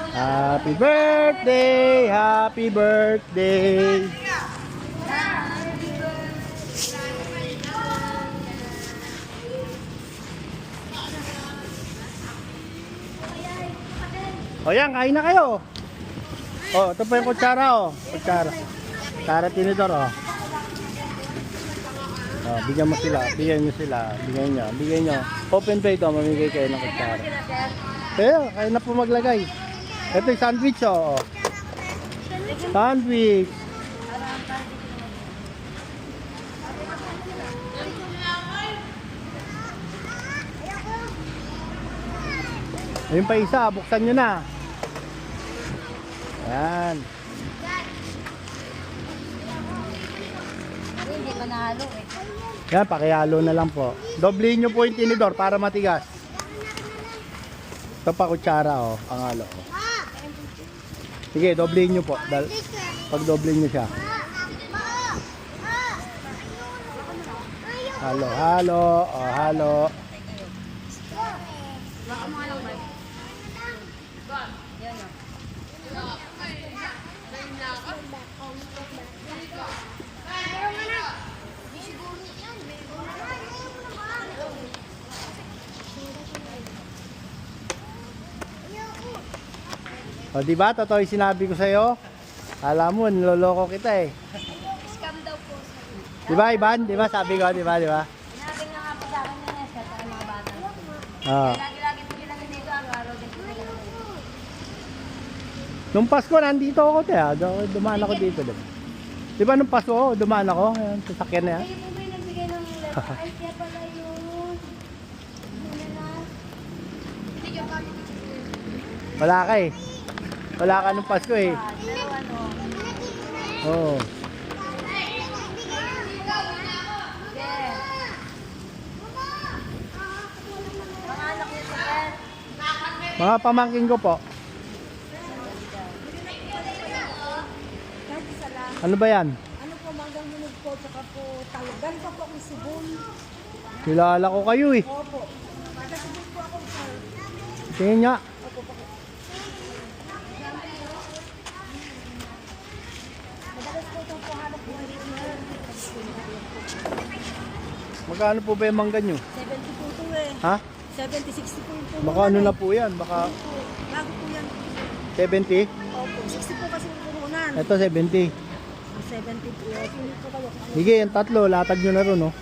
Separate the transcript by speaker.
Speaker 1: Happy birthday, happy birthday. O yan, kain na kayo. O, ito po yung kutsara o. Kutsara. Kutsara tinidor o. O, bigyan mo sila, bigyan nyo sila. Bigyan nyo. Open plate o, mamigay kayo ng kutsara. Kaya, kayo na po maglagay. Ito yung sandwich o. Sandwich. Ayun pa isa, buksan nyo na. Ayan.
Speaker 2: Hindi pa nahalo eh.
Speaker 1: Yan, pakihalo na lang po. Doblehin nyo po yung tinidor para matigas. Ito pa kutsara o, pangalo o. Sige, doblehin nyo po. Pag doblehin nyo siya. Halo, halo, o halo. O diba, totoo yung sinabi ko sa'yo? Alam mo, niloloko kita eh.
Speaker 2: Scam daw po.
Speaker 1: Diba, Ivan? Diba, sabi ko, diba?
Speaker 2: Sinabi nga nga po sa akin na sa mga bata.
Speaker 1: Oo.
Speaker 2: Lagi-lagi po nila ganito, araw-araw din po nila.
Speaker 1: Nung Pasko, nandito ako, kaya dumaan ako dito. Diba nung Pasko, dumaan ako, ayan, sasakyan na yan.
Speaker 2: Kayo po ba yung nagbigay ng letter? Ay, kaya pala yun. Hindi ka pa.
Speaker 1: Wala ka eh. Wala ka nung Pasko eh.
Speaker 2: Pero ano?
Speaker 1: Oo.
Speaker 2: Mga anak niyo sa pen.
Speaker 1: Mga pamangking ko po. Ano ba yan?
Speaker 2: Ano po, manggang hinog po, tsaka po talog. Galing pa po akong Sibon.
Speaker 1: Kilala ko kayo eh.
Speaker 2: Opo. Taga Sibon po ako, sir.
Speaker 1: Tingin nga.
Speaker 2: Opo po. Madalas po itong po hanap po ulit na.
Speaker 1: Magkano po ba yung mangga nyo?
Speaker 2: 70 po ito eh.
Speaker 1: Ha?
Speaker 2: 70, 60 po ito.
Speaker 1: Baka ano na po yan? Baka
Speaker 2: Bago po yan.
Speaker 1: 70?
Speaker 2: Opo. 60 po kasi yung puhunan.
Speaker 1: Ito 70.
Speaker 2: 70 po. Pili po kayo.
Speaker 1: Sige, yung tatlo, latag nyo na ron oh.